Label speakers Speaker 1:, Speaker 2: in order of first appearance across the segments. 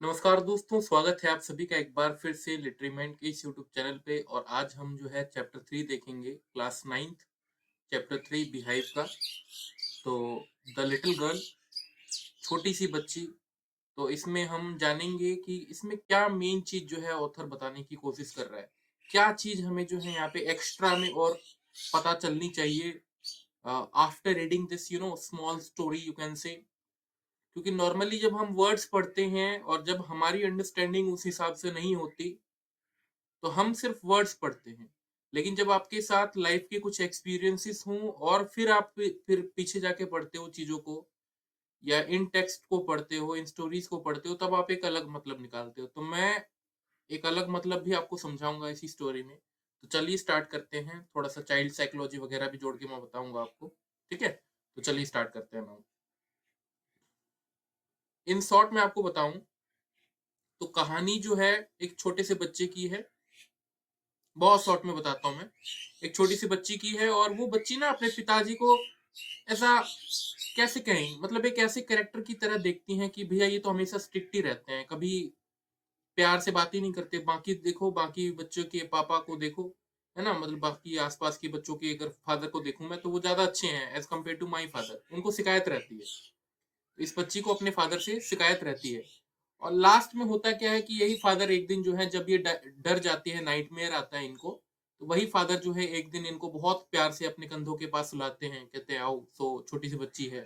Speaker 1: नमस्कार दोस्तों, स्वागत है आप सभी का एक बार फिर से लिटरीमाइंड के इस यूट्यूब चैनल पे। और आज हम जो है चैप्टर 3 देखेंगे, क्लास 9th चैप्टर 3 बिहाइव का। तो द लिटिल गर्ल, छोटी सी बच्ची। तो इसमें हम जानेंगे कि इसमें क्या मेन चीज जो है ऑथर बताने की कोशिश कर रहा है, क्या चीज हमें जो है यहाँ पे एक्स्ट्रा में और पता चलनी चाहिए after reading this small story you can say. क्योंकि नॉर्मली जब हम वर्ड्स पढ़ते हैं और जब हमारी अंडरस्टैंडिंग उस हिसाब से नहीं होती तो हम सिर्फ वर्ड्स पढ़ते हैं। लेकिन जब आपके साथ लाइफ के कुछ एक्सपीरियंसेस हों और फिर आप फिर पीछे जाके पढ़ते हो चीजों को, या इन टेक्स्ट को पढ़ते हो, इन स्टोरीज को पढ़ते हो, तब आप एक अलग मतलब निकालते हो। तो मैं एक अलग मतलब भी आपको समझाऊंगा इसी स्टोरी में। तो चलिए स्टार्ट करते हैं। थोड़ा सा चाइल्ड साइकोलॉजी वगैरह भी जोड़ के मैं बताऊंगा आपको। ठीक है, तो चलिए स्टार्ट करते हैं। मैं इन शॉर्ट में आपको बताऊं तो कहानी जो है एक छोटे से बच्चे की है। बहुत शॉर्ट में बताता हूँ मैं। एक छोटी सी बच्ची की है और वो बच्ची ना अपने पिताजी को ऐसा, कैसे कहें, मतलब एक ऐसे कैरेक्टर की तरह देखती हैं कि भैया ये तो हमेशा स्ट्रिक्ट ही रहते हैं, कभी प्यार से बात ही नहीं करते। बाकी देखो, बाकी बच्चों के पापा को देखो, है ना, मतलब बाकी आसपास के बच्चों के अगर फादर को देखूं मैं तो वो ज्यादा अच्छे हैं as compared to my father. उनको शिकायत रहती है, इस बच्ची को अपने फादर से शिकायत रहती है। और लास्ट में होता क्या है कि यही फादर एक दिन जो है, जब ये डर जाती है, नाइटमेयर आता है इनको, तो वही फादर जो है एक दिन इनको बहुत प्यार से अपने कंधों के पास सुलाते हैं, कहते हैं आओ सो, छोटी सी बच्ची है।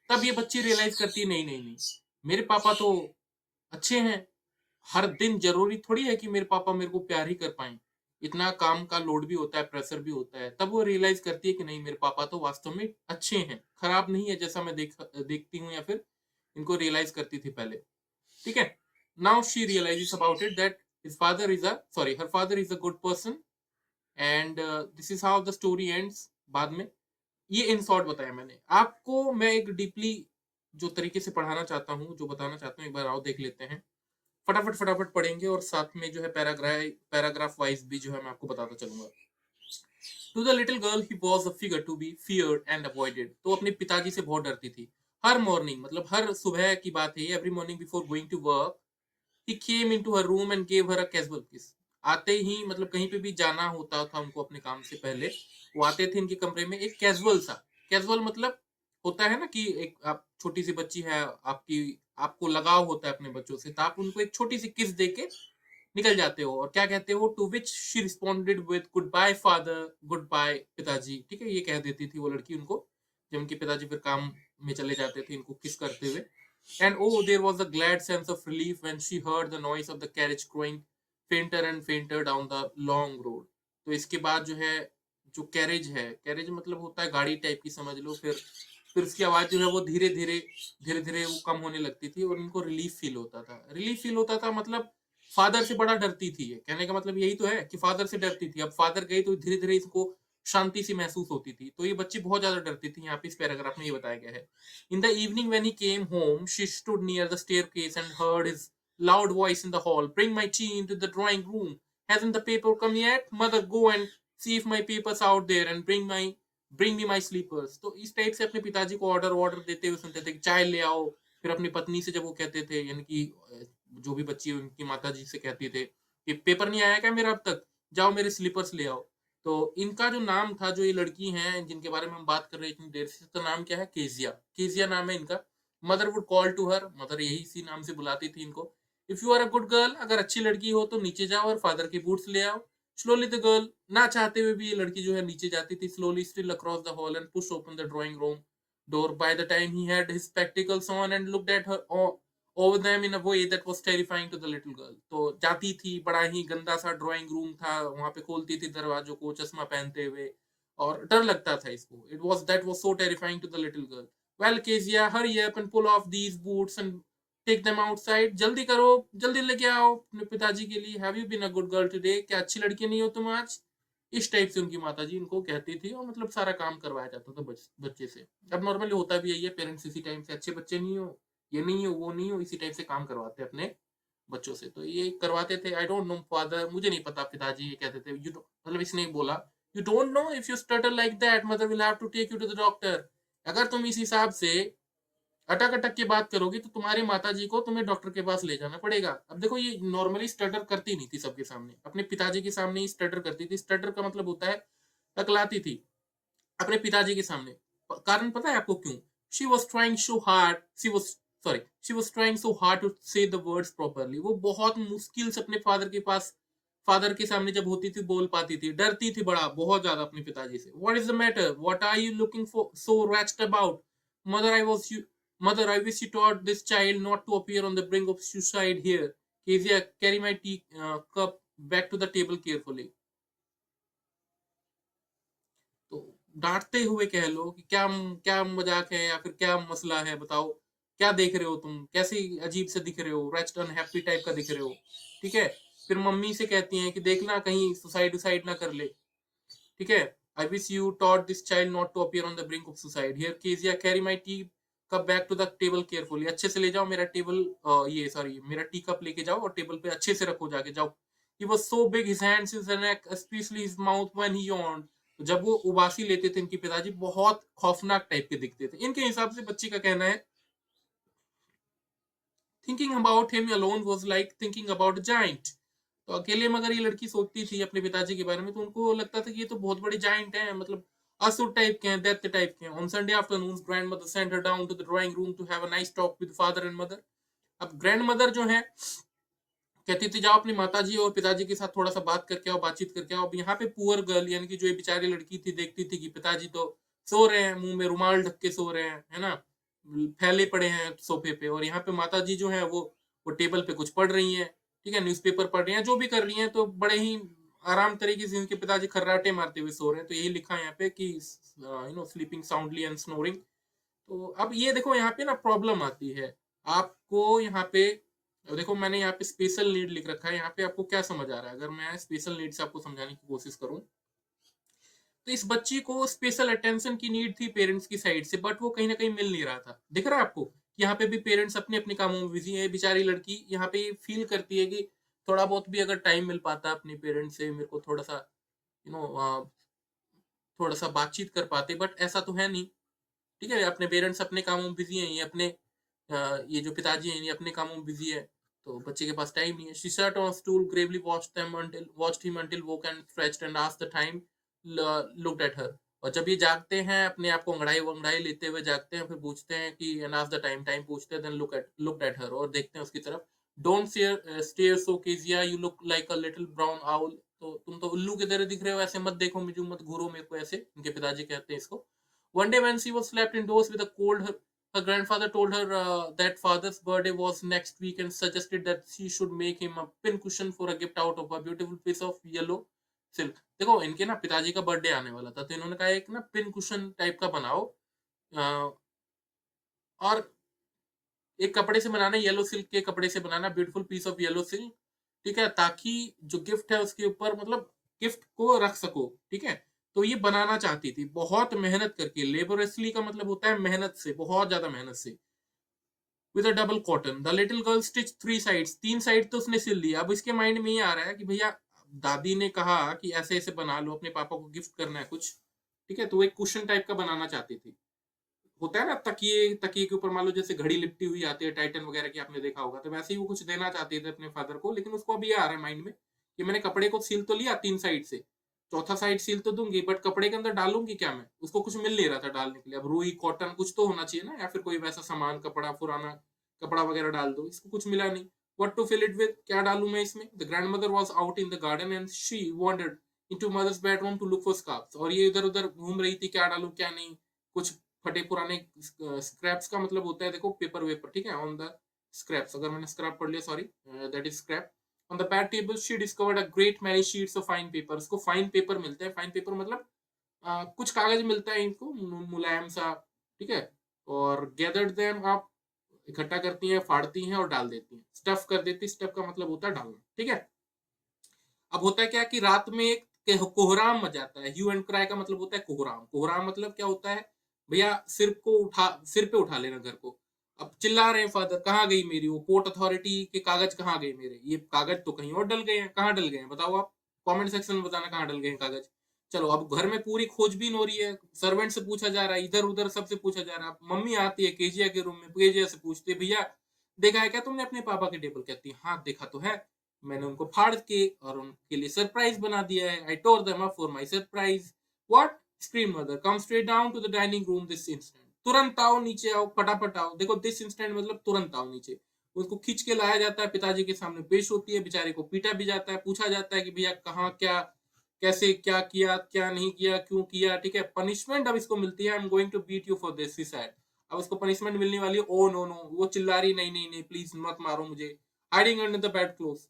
Speaker 1: तब ये बच्ची रियलाइज करती है, नहीं नहीं नहीं, मेरे पापा तो अच्छे हैं। हर दिन जरूरी थोड़ी है कि मेरे पापा मेरे को प्यार ही कर पाए, इतना काम का लोड भी होता है, प्रेशर भी होता है। तब वो रियलाइज करती है कि नहीं, मेरे पापा तो वास्तव में अच्छे हैं, खराब नहीं है जैसा मैं देखती हूँ, या फिर इनको रियलाइज करती थी पहले। ठीक है, now she realises about it that his father is a sorry her father is a good person. And this is how the story ends. बाद में ये इन शॉर्ट बताया मैंने आपको। मैं एक डीपली जो तरीके से पढ़ाना चाहता हूँ, जो बताना चाहता हूँ, एक बार आओ देख लेते हैं। फटाफट फटाफट पढ़ेंगे और साथ में जो है पैराग्राफ वाइज भी जो है मैं आपको बताता चलूंगा। To the little girl he was a figure to be feared and avoided. तो अपने पिताजी से बहुत डरती थी। हर मॉर्निंग, मतलब हर सुबह की बात है, every morning before going to work he came into her room and gave her a casual kiss. आते ही, मतलब कहीं पे भी जाना होता था उनको अपने काम से पहले, वो आते थे इनके कमरे में एक कैजुअल सा। कैजुअल मतलब होता है ना कि एक आप छोटी सी बच्ची है आपकी, आपको लगाव होता है अपने बच्चों से, तो आप उनको एक छोटी सी किस दे के निकल जाते हो। और क्या कहते हो, to which she responded with goodbye father, goodbye पिताजी। ठीक है, ये कह देती थी वो लड़की उनको, जब उनके पिताजी फिर काम में चले जाते थे इनको किस करते हुए। And oh, there was a glad sense of relief when she heard the noise of the carriage growing fainter and fainter down the long road. तो इसके बाद जो है, जो कैरेज है, कैरेज मतलब होता है गाड़ी टाइप की समझ लो। फिर उसकी आवाज जो है वो धीरे धीरे वो कम होने लगती थी और उनको रिलीफ फील होता था। रिलीफ फील होता था मतलब फादर से बड़ा डरती थी। ये कहने का मतलब यही तो है कि फादर से डरती थी, अब फादर गई तो धीरे धीरे इसको शांति सी महसूस होती थी। तो ये बच्ची बहुत ज्यादा डरती थी, यहाँ पे इस पैराग्राफ में ये बताया गया है। In the evening, when he came home, she stood near the staircase and heard his loud voice in the hall. Bring my tea into the drawing room. Hasn't the paper come yet? Mother, go and see if my paper's out there and bring me my sleepers. तो इस type से अपने पिताजी को order देते हुए सुनते थे कि चाय ले आओ। फिर अपनी पत्नी से जब वो कहते थे, यानी कि जो भी बच्ची उनकी माता जी से कहती थे कि पेपर नहीं आया क्या मेरा अब तक, जाओ मेरे स्लीपर्स ले आओ। तो इनका जो नाम था, जो ये लड़की हैं जिनके बारे में हम बात कर रहे हैं इतनी देर से, तो नाम क्या है, केजिया। केजिया नाम है इनका। Mother would call to her, mother यही इसी नाम से बुलाती थी इनको। If you are a good girl, अगर अच्छी लड़की हो तो नीचे जाओ और फादर के बूट्स ले आओ। स्लोली द गर्ल, ना चाहते हुए भी ये लड़की जो है नीचे जाती थी। Slowly still across the hall and push open the drawing room door. By the time he had his spectacles on and looked at her over them in a way that was terrifying to the little girl. तो जाती थी, बड़ा ही गंदा सा drawing room था, वहां पे खोलती थी दरवाजों को चश्मा पहनते हुए, और डर लगता था इसको। It was that was so terrifying to the little girl. Well, Kezia, hurry up and pull off these boots and take them outside. जल्दी करो, जल्दी लेके आओ अपने पिताजी के लिए। Have you been a good girl today? क्या अच्छी लड़की नहीं हो तुम आज? इस टाइप से उनकी माताजी इनको कहती थी, और मतलब सारा काम करवाया जाता था बच्चे से। अब नॉर्मली होता भी यही है, पेरेंट्स इसी टाइम से अच्छे बच्चे नहीं हो, ये नहीं हो, वो नहीं हो, इसी टाइप से काम करवाते हैं अपने बच्चों से। तो ये करवाते थे। आई डोंट नो फादर, मुझे नहीं पता, पिताजी ये कहते थे। मतलब इसने बोला, you don't know, if you stutter like that mother will have to take you to the doctor. अगर तुम इस हिसाब से अटक अटक के बात करोगी तो तुम्हारी माताजी को तुम्हें डॉक्टर के पास ले जाना पड़ेगा। अब देखो ये नॉर्मली स्टटर करती नहीं थी सबके सामने, अपने पिताजी के सामने ही स्टटर करती थी। स्टटर का मतलब होता है टकलाती थी अपने पिताजी के सामने। कारण पता है आपको क्यों? She was trying so hard she was sorry she was trying so hard to say the words properly. वो बहुत मुश्किल से अपने फादर के सामने जब होती थी बोल पाती थी, डरती थी बड़ा बहुत ज्यादा अपने पिताजी से। What is the matter, what are you looking for so wretched about? Mother I was you mother I wish you taught this child not to appear on the brink of suicide here. Kezia carry my tea cup back to the table carefully. तो डांटते हुए कह लो कि क्या क्या मजाक है या फिर क्या मसला है, बताओ क्या देख रहे हो तुम, कैसी अजीब से दिख रहे हो, रेस्ट अनहैप्पी टाइप का दिख रहे हो। ठीक है, फिर मम्मी से कहती हैं कि देखना कहीं सुसाइड उसाइड ना कर ले। ठीक है, I wish you taught this child not to appear on the brink of suicide here Kezia carry my tea cup back to the table carefully. अच्छे से ले जाओ मेरा टेबल, ये सॉरी मेरा टी कप लेके जाओ और टेबल पे अच्छे से रखो, जाके जाओ। He was so big, his hands, his neck, especially his mouth when he yawned. तो जब वो उबासी लेते थे इनके पिताजी बहुत खौफनाक टाइप के दिखते थे। इनके हिसाब से बच्ची का कहना है thinking about him alone was like thinking about giant. तो अकेले में अगर ये लड़की सोचती थी अपने पिताजी के बारे में तो उनको लगता था कि ये तो बहुत बड़े जाइंट हैं, मतलब असुर टाइप के हैं, दैत्य टाइप के हैं। On Sunday afternoon grandmother sent her down to the drawing room to have a nice talk with father and mother. अब ग्रैंड मदर जो है कहती थी जाओ अपनी माताजी और पिताजी के साथ थोड़ा सा बात करके आओ, बातचीत करके आओ। अब यहाँ पे पुअर गर्ल यानी कि जो ये बेचारी लड़की थी देखती थी कि पिताजी तो सो रहे हैं, मुंह में रुमाल ढक के सो रहे हैं, है ना, फैले पड़े हैं सोफे पे, और यहाँ पे माताजी जो है वो टेबल पे कुछ पढ़ रही हैं। ठीक है, न्यूज़पेपर पढ़ रही हैं, जो भी कर रही हैं, तो बड़े ही आराम तरीके से उनके पिताजी खर्राटे मारते हुए सो रहे हैं। तो यही लिखा है यहाँ पे कि स्लीपिंग साउंडली एंड स्नोरिंग। तो अब ये देखो यहाँ पे ना प्रॉब्लम आती है आपको। यहाँ पे देखो मैंने यहाँ पे स्पेशल नीड लिख रखा है, यहाँ पे आपको क्या समझ आ रहा है अगर मैं स्पेशल नीड से आपको समझाने की कोशिश करूं? तो इस बच्ची को स्पेशल अटेंशन की नीड थी पेरेंट्स की साइड से, बट वो कहीं ना कहीं मिल नहीं रहा था। दिख रहा है आपको कि यहाँ पे भी पेरेंट्स अपने अपने कामों में बिजी है। बेचारी लड़की यहाँ पे फील करती है कि थोड़ा बहुत भी अगर टाइम मिल पाता अपने पेरेंट्स से, मेरे को थोड़ा सा यू नो थोड़ा सा बातचीत कर पाते, बट ऐसा तो है नहीं। ठीक है, अपने पेरेंट्स अपने कामों में बिजी हैं, ये अपने ये जो पिताजी हैं ये अपने कामों में बिजी है, तो बच्चे के पास टाइम नहीं है। She sat on a stool gravely watched him until woke and stretched and asked the time, looked at her। और जब ये जागते हैं अपने आप को अंगड़ाई वंगड़ाई लेते हुए जागते हैं, फिर पूछते हैं कि and ask the time, time पूछते हैं, then looked at her और देखते हैं उसकी तरफ। don't stare so Kezia, you look like a little brown owl। तो तुम तो उल्लू की तरह दिख रहे हो, ऐसे मत देखो मुझे, मत घूरो मेरे को ऐसे, इनके पिताजी कहते हैं इसको। One day when she was slept indoors with a cold, her grandfather told her that father's birthday was next week and suggested that she should make him a pin cushion for a gift out of a beautiful piece of yellow silk। देखो इनके ना पिताजी का birthday आने वाला था, तो इन्होंने कहा एक ना पिन कुशन टाइप का बनाओ, और एक कपड़े से बनाना, येलो सिल्क के कपड़े से बनाना, beautiful piece of yellow silk. ठीक है, ताकि जो गिफ्ट है उसके ऊपर मतलब गिफ्ट को रख सको। ठीक है, तो ये बनाना चाहती थी बहुत मेहनत करके, लेबोरसली का मतलब होता है मेहनत से, बहुत ज्यादा मेहनत से। With a double cotton the little girl stitch three sides, तीन साइड तो उसने सिल दिया। अब इसके माइंड में ये आ रहा है कि भैया दादी ने कहा कि ऐसे ऐसे बना लो, अपने पापा को गिफ्ट करना है कुछ। ठीक है, तो वो एक कुशन टाइप का बनाना चाहती थी। होता है ना तकिए, तकिए के ऊपर मान लो जैसे घड़ी लिपटी हुई आती है टाइटन वगैरह की, आपने देखा होगा, तो वैसे ही वो कुछ देना चाहते थे अपने फादर को। लेकिन उसको अभी आ रहा है माइंड में कि मैंने कपड़े को सील तो लिया तीन साइड से, चौथा साइड सील तो दूंगी, बट कपड़े के अंदर डालूंगी क्या मैं? उसको कुछ मिल नहीं रहा था डालने के लिए। अब रुई कॉटन कुछ तो होना चाहिए ना, या फिर कोई वैसा सामान, कपड़ा पुराना कपड़ा वगैरह डाल दो। इसको कुछ मिला नहीं। What to fill it with, क्या डालू मैं इसमें? The grandmother was out in the garden and she wandered into mother's bedroom to look for scarfs. और ये इधर उधर घूम रही थी, क्या डालू क्या नहीं। कुछ फटे पुराने स्क्रैप्स का मतलब होता है देखो पेपर वेपर। ठीक है, ऑन द स्क्रैप्स, अगर मैंने स्क्रैप पढ़ लिया sorry, that is scrap. On the bed table she discovered a great many sheets of fine paper. इसको फाइन पेपर मिलते हैं, फाइन पेपर मतलब कुछ कागज मिलता है इनको मुलायम सा। ठीक है, और गैदर्ड देम आप इकट्ठा करती हैं, फाड़ती हैं और डाल देती हैं, स्टफ कर देती। स्टफ का मतलब होता है डालना। ठीक है, अब होता है क्या कि रात में एक कोहराम मच जाता है। ह्यू एंड क्राई का मतलब होता है कोहराम। कोहराम मतलब क्या होता है भैया? सिर पे उठा लेना घर को। अब चिल्ला रहे हैं फादर, कहाँ गई मेरी वो पोर्ट अथॉरिटी के कागज, कहाँ गए मेरे? ये कागज तो कहीं और डल गए हैं। कहाँ डल गए हैं बताओ आप? कमेंट सेक्शन में बताना कहाँ डल गए हैं कागज। चलो अब घर में पूरी खोजबीन हो रही है, सर्वेंट से पूछा जा रहा है, इधर उधर सबसे पूछा जा रहा है। मम्मी आती है केजिया के रूम में, केजिया से पूछती है भैया देखा है क्या तुमने अपने पापा के टेबल? कहती है हाँ देखा तो है, मैंने उनको फाड़ के और उनके लिए सरप्राइज बना दिया है। I tore them up for my surprise. What? Scream mother, come straight down to the dining room this instant. तुरंत आओ, नीचे आओ, फटाफट आओ। देखो दिस इंस्टेंट मतलब तुरंत आओ नीचे। उसको खींच के लाया जाता है, पिताजी के सामने पेश होती है, बेचारे को पीटा भी जाता है, पूछा जाता है कि भैया कहाँ क्या, कैसे क्या किया, क्या नहीं किया, क्यों किया। ठीक है, पनिशमेंट अब इसको मिलती है, I am going to beat you for this, he said. अब उसको पनिशमेंट मिलने वाली है। ओ नो नो, वो चिल्ला रही नहीं नहीं नहीं प्लीज मत मारो मुझे। Hiding under the bed cloth,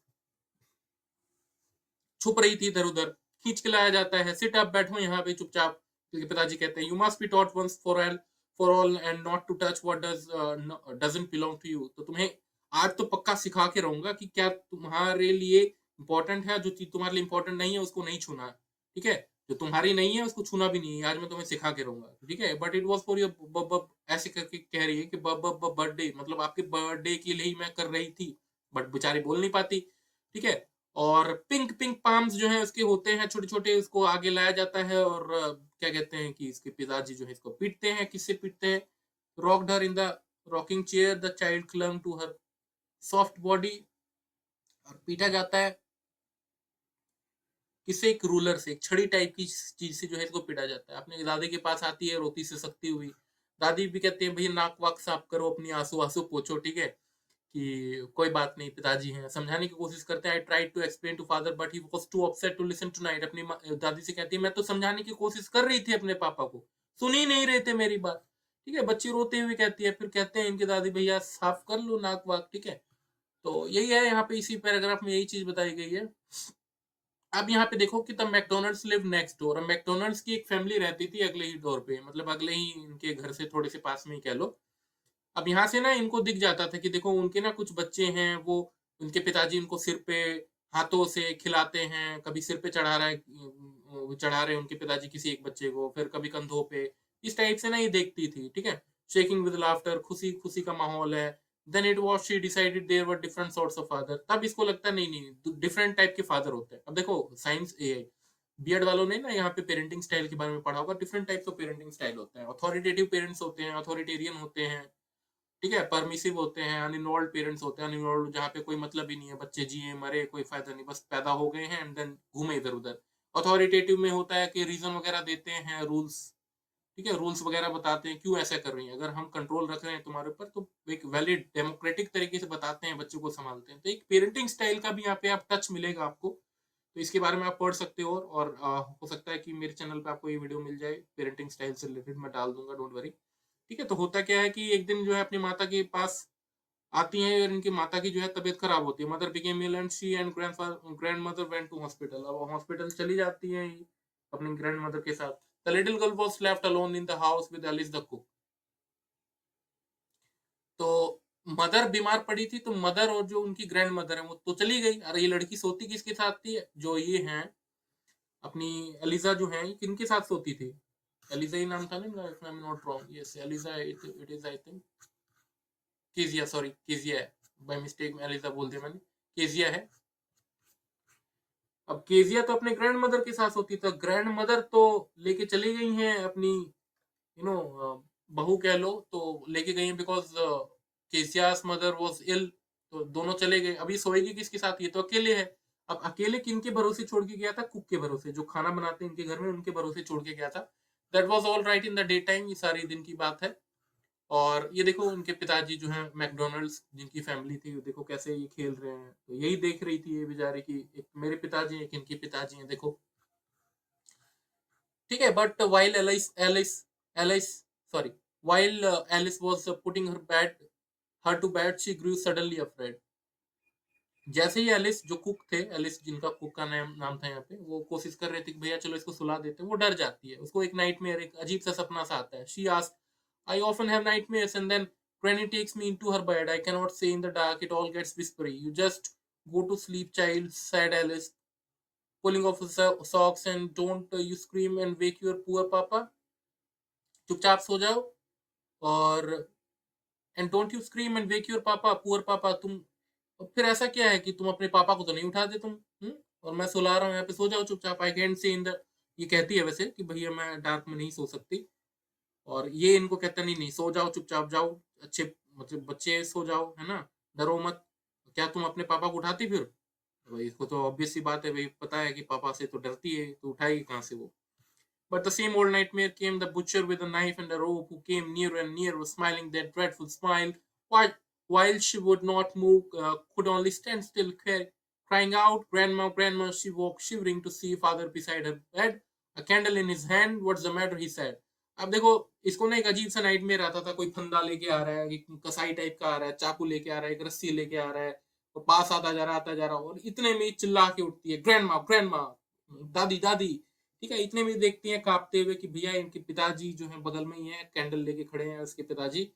Speaker 1: छुप रही थी इधर उधर। खींच के लाया जाता है, सिट अप, बैठो यहाँ पे चुपचाप। पिताजी कहते हैं you must be taught once for all and not to touch what doesn't belong to you. तो तुम्हें आज तो पक्का सिखा के रहूंगा कि क्या तुम्हारे लिए इंपॉर्टेंट है, जो चीज तुम्हारे लिए इंपॉर्टेंट नहीं है उसको नहीं छूना है। ठीक है, जो तुम्हारी नहीं है उसको छूना भी नहीं है, आज मैं तुम्हें सिखा के रहूंगा। ठीक है, but it was for your, ऐसे करके कह रही है कि बर्थडे, मतलब आपके बर्थडे के लिए ही मैं कर रही थी, बट बेचारी बोल नहीं पाती। ठीक है, और पिंक पिंक पाम्स जो है उसके होते हैं छोटे छोटे, उसको आगे लाया जाता है और क्या कहते हैं कि इसके पिताजी जो है इसको पीटते हैं। किससे पीटते हैं? Rocked her in the rocking chair, the child clung to her soft body. और पीटा जाता है किससे? एक रूलर से, एक छड़ी टाइप की चीज से जो है इसको पीटा जाता है। अपने दादी के पास आती है रोती से सकती हुई। दादी भी कहते हैं भैया नाक वाक साफ करो, अपनी आंसू आंसू पोछो। ठीक है, कि कोई बात नहीं, पिताजी हैं। समझाने की कोशिश करते हैं, I tried to explain to father but he was too upset to listen tonight. अपनी दादी से कहती है मैं तो समझाने की कोशिश कर रही थी अपने पापा को, सुन ही नहीं रहे थे मेरी बात। ठीक है, बच्ची रोते हुए कहती है। फिर कहते हैं इनके दादी भैया साफ कर लो नाक वाक। ठीक है, तो यही है यहाँ पे, इसी पैराग्राफ में यही चीज बताई गई है। अब यहाँ पे देखो कि the McDonald's live next door. McDonald's की एक फैमिली रहती थी अगले ही डोर पे, मतलब अगले ही इनके घर से थोड़े से पास में ही कह लो। अब यहाँ से ना इनको दिख जाता था कि देखो उनके ना कुछ बच्चे हैं, वो उनके पिताजी उनको सिर पे हाथों से खिलाते हैं। कभी सिर पे चढ़ा रहे उनके पिताजी किसी एक बच्चे को, फिर कभी कंधों पे। इस टाइप से ना ये देखती थी। ठीक है, शेकिंग विद लाफ्टर, खुशी खुशी का माहौल है। Then it was she decided there were different sorts of father. तब इसको लगता नहीं नहीं डिफरेंट टाइप के फादर होते हैं। अब देखो साइंस बीएड वालों ने ना यहाँ पे पेरेंटिंग स्टाइल के बारे में पढ़ा होगा। Different types of parenting style होते हैं। अथॉरिटेटिव पेरेंट्स होते हैं, अथॉरिटेरियन होते हैं। ठीक है, परमिसिव होते हैं, अनइन्वॉल्व पेरेंट्स होते हैं। अनइन्वॉल्व जहाँ पे कोई मतलब ही नहीं है, बच्चे जिए मरे कोई फायदा नहीं, बस पैदा हो गए हैं एंड देन घूमे इधर उधर। अथॉरिटेटिव में होता है कि रीजन वगैरह देते हैं, रूल्स। ठीक है, रूल्स वगैरह बताते हैं क्यों ऐसा कर रही हैं, अगर हम कंट्रोल रख रहे हैं तुम्हारे ऊपर तो एक वैलिड डेमोक्रेटिक तरीके से बताते हैं, बच्चों को संभालते हैं। तो एक पेरेंटिंग स्टाइल का भी यहाँ पे आप टच मिलेगा आपको। तो इसके बारे में आप पढ़ सकते हो, और हो सकता है कि मेरे चैनल पे आपको ये वीडियो मिल जाए पेरेंटिंग स्टाइल से रिलेटेड, मैं डाल दूंगा, डोंट वरी। ठीक है, तो होता क्या है कि एक दिन जो है अपनी माता के पास आती हैं और इनकी माता की जो है तबीयत खराब होती है। Mother became ill and she and grandmother went to hospital. अब हॉस्पिटल चली जाती हैं अपनी ग्रैंड मदर के साथ। The little girl was left alone in the house with Alice the cook. तो मदर बीमार पड़ी थी, तो मदर और जो उनकी ग्रैंड मदर है वो तो चली गई। अरे ये लड़की सोती किसके साथ थी? जो ये हैं अपनी एलिजा जो है, किनके साथ सोती थी? एलिजा ही नाम था ना इनका, if I am not wrong. Yes Eliza, it is I think Kezia, sorry Kezia है, बाय मिस्टेक में एलिजा बोल दिया मैंने, केजिया है। अब केजिया तो अपने ग्रैंड मदर के साथ होती, तो ग्रैंड मदर तो लेके चली गई हैं अपनी बहू कह लो, तो लेके गई हैं बिकॉज केजियास मदर वाज इल। तो दोनों चले गए। अभी सोएगी किसके साथ? ये तो अकेले है। अब अकेले किन के भरोसे छोड़ के गया था? कुक के भरोसे, जो खाना बनाते हैं इनके घर में, उनके भरोसे छोड़ के गया था। That was all right in the day time, ये सारी दिन की बात है। और ये देखो उनके पिताजी जो हैं मैकडोनल्ड्स जिनकी फैमिली थी, देखो कैसे ये खेल रहे हैं। तो यही देख रही थी ये बेचारे की, एक मेरे पिताजी एक इनके पिताजी हैं, देखो। ठीक है, but while Alice sorry while Alice was putting her to bed she grew suddenly afraid. जैसे ही एलिस, जो कुक थे, एलिस जिनका कुक का नाम नाम था यहाँ पे, वो कोशिश कर रहे थे कि भैया चलो इसको सुला देते हैं, वो डर जाती है। उसको एक नाइटमेयर, एक अजीब सा सपना सा आता है। She asked, I often have nightmares and then Granny takes me into her bed. I cannot say in the dark. It all gets whispery. You just go to sleep, child, said Alice, pulling off her socks, and don't you scream and wake your poor papa. चुपचाप सो जाओ, और and don't you scream and wake your पापा, poor पापा। तुम फिर ऐसा क्या है कि तुम अपने पापा को तो नहीं उठा दे तुम? और मैं सुला रहा हूँ यहाँ पे, सो जाओ चुपचाप। आई कैंट से इन द ये कहती है वैसे कि भैया मैं डार्क में नहीं सो सकती, और ये इनको कहता नहीं नहीं सो जाओ, चुपचाप जाओ, अच्छे मतलब बच्चे सो जाओ, है ना, डरो मत। क्या तुम अपने पापा को उठाती फिर? तो भाई इसको तो ऑब्वियस सी बात है, भाई पता है कि पापा से तो डरती है, तो उठाएगी कहाँ से वो। But the same old nightmare came, the butcher with a knife and a rope, who came nearer and nearer, smiling that dreadful smile, while, while she would not move, could only stand still, crying out, Grandma, Grandma. She woke shivering to see father beside her bed, a candle in his hand. What's the matter? He said. अब देखो, इसको ना एक अजीब सा nightmare आता था, कोई फंदा लेके आ रहा है, एक कसाई टाइप का आ रहा है, चाकू लेके आ रहा है, एक रस्सी लेके आ रहा है, और पास आता जा रहा, और इतने में चिल्ला के उठती है, ग्रैंडमा, ग्रैंडमा, दादी, दादी। ठीक है, इतने में देखती हैं कांपते हुए कि भैया इनके पिताजी जो है बगल में ही है, कैंडल लेके खड़े हैं उसके पिताजी,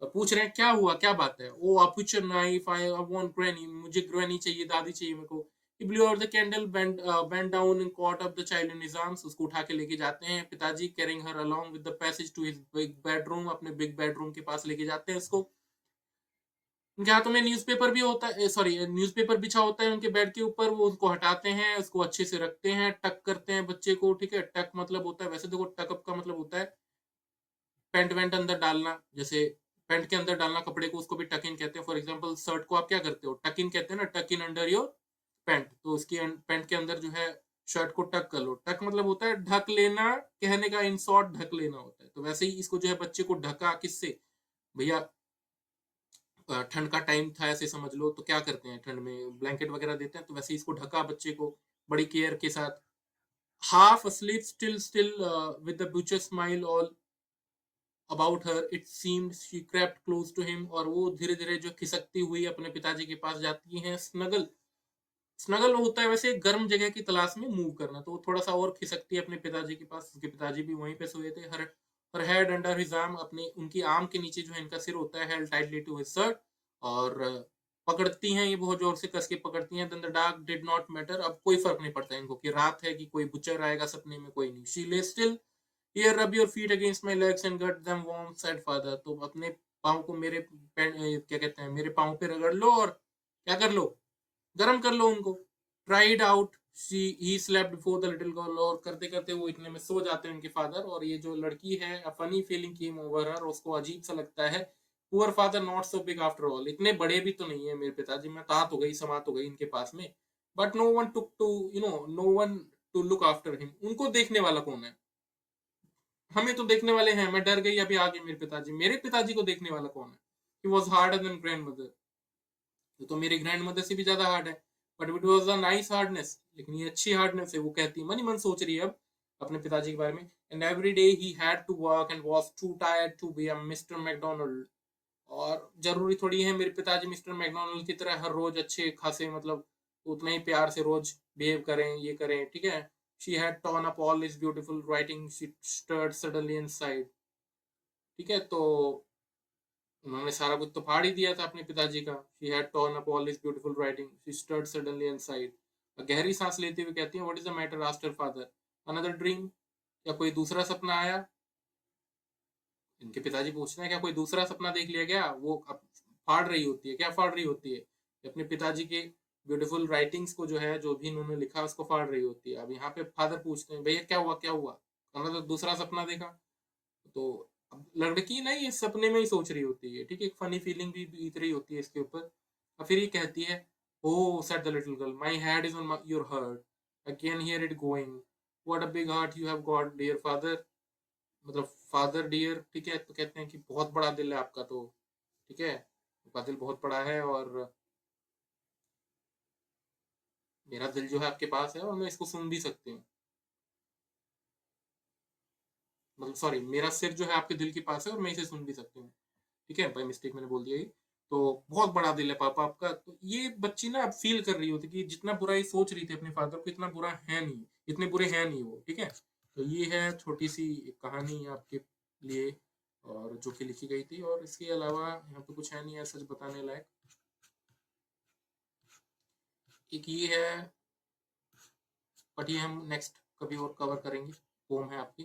Speaker 1: और पूछ रहे हैं क्या हुआ, क्या बात है। ओ आप पुच नाइफ, आई वांट ग्रैनी, मुझे ग्रैनी चाहिए, दादी चाहिए मेरे को। He blew out the candle, bent down and caught up the child in his arms. उसको उठा के लेके जाते हैं पिताजी, carrying her along with the passage to his big bedroom, अपने बिग बेडरूम के पास लेके जाते हैं इसको। उनके हाथों में न्यूज़पेपर भी होता है, सॉरी न्यूज़पेपर बिछा होता है उनके बेड के ऊपर, वो उसको हटाते हैं, उसको अच्छे से रखते हैं, टक करते हैं बच्चे को। ठीक है, टक मतलब होता है, वैसे देखो टकअप का मतलब होता है पैंट वैंट अंदर डालना, जैसे पैंट के अंदर डालना कपड़े को, उसको भी टक इन कहते हैं। फॉर एग्जाम्पल शर्ट को आप क्या करते हो, टक इन कहते हैं ना, टक इन अंडर योर पैंट। तो उसकी पैंट के अंदर जो है शर्ट को टक कर लो। टक मतलब होता है ढक लेना, कहने का इन शॉर्ट ढक लेना होता है। तो वैसे ही इसको जो है बच्चे को ढका किससे, भैया ठंड का टाइम था ऐसे समझ लो, तो क्या करते हैं ठंड में, ब्लैंकेट वगैरह देते हैं, तो वैसे ही इसको ढका बच्चे को बड़ी केयर के साथ। Half asleep, still with the butcher smile all about her, it seemed she crept close to him, और वो धीरे धीरे जो खिसकती हुई अपने पिताजी के पास जाती हैं। स्नगल, स्नगल होता है वैसे गर्म जगह की तलाश में मूव करना, तो वो थोड़ा सा और खिसकती है अपने पिताजी के पास। उसके पिताजी भी वहीं पे सोए थे। हर हेड अंडर हिज आर्म, अपने उनकी आर्म के नीचे जो है इनका सिर होता है, held tightly to his shirt, और पकड़ती हैं ये बहुत जोर से कस के पकड़ती हैं। Then the dark did not matter, अब कोई फर्क नहीं पड़ता इनको कि रात है कि कोई बुचर आएगा सपने में, कोई नहीं। शी ले still, here rub your feet against my legs and get them warm, said father. तो अपने पाँव को मेरे क्या कहते हैं, मेरे पाँव पे रगड़ लो, और क्या कर लो, गर्म कर लो उनको। Tried out, she he slept before the little girl, और करते करते वो इतने में सो जाते हैं उनके फादर, और ये जो लड़की है, a funny feeling came over हर, उसको अजीब सा लगता है। Poor father not so big after all, इतने बड़े भी तो नहीं है मेरे पिताजी, मैं ता तो गई, समा तो गई इनके पास में, but no one took to no one to look after him, उनको देखने वाला कौन है, हमें तो देखने वाले हैं, मैं डर गई अभी आगे मेरे पिताजी, मेरे पिताजी को देखने वाला कौन है। He was harder than grand mother, तो मेरी ग्रैंड मदर से भी ज्यादा हार्ड है, but it was a nice hardness, लेकिन ये अच्छी हार्डनेस है। वो कहती है, मन ही मन सोच रही है अब अपने पिताजी के बारे में। And every day he had to work and was too tired to be a Mr McDonald, और जरूरी थोड़ी है मेरे पिताजी मिस्टर मैकडोनल्ड की तरह हर रोज अच्छे खासे, मतलब उतना ही प्यार से रोज बिहेव करें, ये करें, ठीक है। She had torn up all his beautiful writing, she stirred suddenly inside, ठीक है। तो उन्होंने सारा कुछ तो फाड़ ही दिया था अपने पिताजी का। She had torn up all his beautiful writing, she stirred suddenly inside, गहरी सांस लेते हुए कहती है, what is the matter, asked her father. Another dream, क्या कोई दूसरा सपना आया, इनके पिताजी पूछते हैं क्या कोई दूसरा सपना देख लिया क्या। वो अब फाड़ रही होती है, क्या फाड़ रही होती है, अपने पिताजी के ब्यूटीफुल राइटिंग्स को जो है, जो भी इन्होंने लिखा उसको फाड़ रही होती है। अब यहाँ पे फादर पूछते हैं, भैया क्या हुआ, क्या हुआ, कहना तो दूसरा सपना देखा। तो अब लड़की ना ये सपने में ही सोच रही होती है, ठीक है, एक फनी फीलिंग भी बीत रही होती है इसके ऊपर। और फिर ये कहती है, oh said the little girl, my head is on your heart, I can hear it going, what a big heart you have got dear father, मतलब फादर डियर, ठीक है। तो कहते हैं कि बहुत बड़ा दिल है आपका, तो ठीक है, आपका दिल बहुत बड़ा है, और मेरा दिल जो है आपके पास है, और मैं इसको सुन भी सकती हूँ, मतलब सॉरी, मेरा सिर जो है आपके दिल के पास है और मैं इसे सुन भी सकती हूँ, ठीक है, बाई मिस्टेक मैंने बोल दिया ये। तो बहुत बड़ा दिल है पापा आपका। तो ये बच्ची ना अब फील कर रही होती कि जितना बुरा ये सोच रही थी अपने फादर को, इतना बुरा है नहीं, इतने बुरे हैं नहीं वो, ठीक है। तो ये है छोटी सी एक कहानी आपके लिए, और जो कि लिखी गई थी, और इसके अलावा यहाँ पे कुछ है नहीं है सच बताने लायक। एक ये है, बट ये हम नेक्स्ट कभी और कवर करेंगे, पोम है आपकी,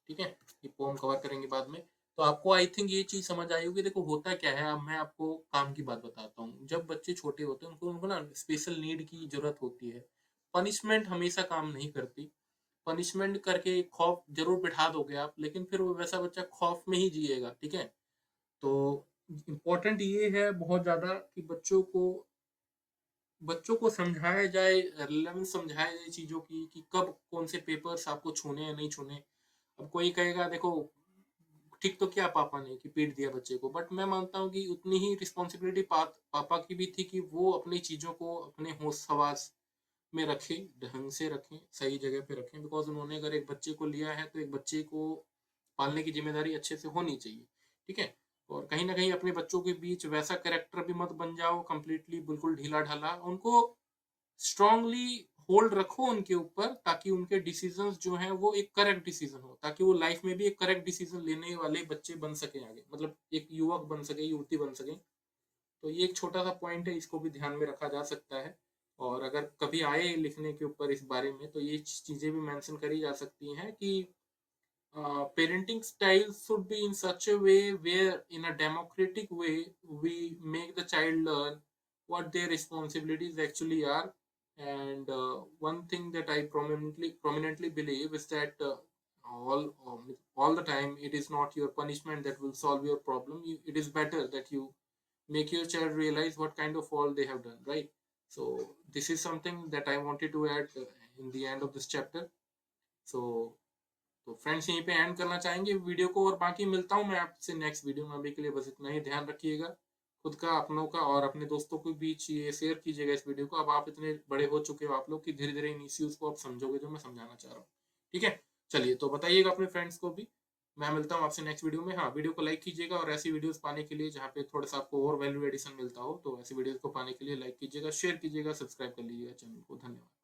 Speaker 1: ठीक है, ये पोम कवर करेंगे बाद में। तो आपको आई थिंक ये चीज समझ आई होगी। देखो होता क्या है, अब मैं आपको काम की बात बताता हूँ। जब बच्चे छोटे होते हैं उनको उनको ना स्पेशल नीड की जरूरत होती है, पनिशमेंट हमेशा काम नहीं करती। पनिशमेंट करके खौफ जरूर बिठा दोगे आप, लेकिन फिर वो वैसा बच्चा खौफ में ही जिएगा, ठीक है। तो इम्पोर्टेंट ये है बहुत ज्यादा कि बच्चों को समझाया जाए, रेलेवेंस समझाया जाए चीजों की, कि कब कौन से पेपर्स आपको छूने या नहीं छूने। अब कोई कहेगा देखो ठीक तो क्या पापा ने कि पीट दिया बच्चे को, बट मैं मानता हूँ कि उतनी ही रिस्पॉन्सिबिलिटी पापा की भी थी कि वो अपनी चीजों को अपने होश हवास में रखें, ढंग से रखें, सही जगह पे रखें, बिकॉज उन्होंने अगर एक बच्चे को लिया है तो एक बच्चे को पालने की जिम्मेदारी अच्छे से होनी चाहिए, ठीक है। और कहीं ना कहीं अपने बच्चों के बीच वैसा कैरेक्टर भी मत बन जाओ कंप्लीटली बिल्कुल ढीला ढाला, उनको स्ट्रांगली होल्ड रखो उनके ऊपर, ताकि उनके डिसीजंस जो हैं वो एक करेक्ट डिसीजन हो, ताकि वो लाइफ में भी एक करेक्ट डिसीजन लेने वाले बच्चे बन सके आगे, मतलब एक युवक बन सके, युवती बन सके। तो ये एक छोटा सा पॉइंट है, इसको भी ध्यान में रखा जा सकता है। और अगर कभी आए लिखने के ऊपर इस बारे में तो ये चीजें भी मेंशन करी जा सकती हैं कि parenting style should be in such a way where in a democratic way we make the child learn what their responsibilities actually are. And one thing that I prominently believe is that all the time it is not your punishment that will solve your problem. It is better that you make your child realize what kind of fault they have done, right? So this is something that I wanted to add in the end of this chapter. So तो friends यहीं पे and करना चाहेंगे video को, और बाकी मिलता हूँ मैं आपसे नेक्स्ट वीडियो में। अभी के लिए बस इतना ही, ध्यान रखिएगा खुद का, अपनों का, और अपने दोस्तों के बीच ये शेयर कीजिएगा इस वीडियो को। अब आप इतने बड़े हो चुके हो आप लोग कि धीरे धीरे इन इश्यूज को आप समझोगे जो मैं समझाना चाह रहा हूँ, ठीक है। चलिए, तो बताइएगा अपने फ्रेंड्स को भी। मैं मिलता हूँ आपसे नेक्स्ट वीडियो में। हाँ, वीडियो को लाइक कीजिएगा, और ऐसी वीडियोस पाने के लिए जहाँ पे थोड़ा सा आपको और वैल्यू एडिशन मिलता हो, तो ऐसी वीडियोस को पाने के लिए लाइक कीजिएगा, शेयर कीजिएगा, सब्सक्राइब कर लीजिएगा चैनल को। धन्यवाद।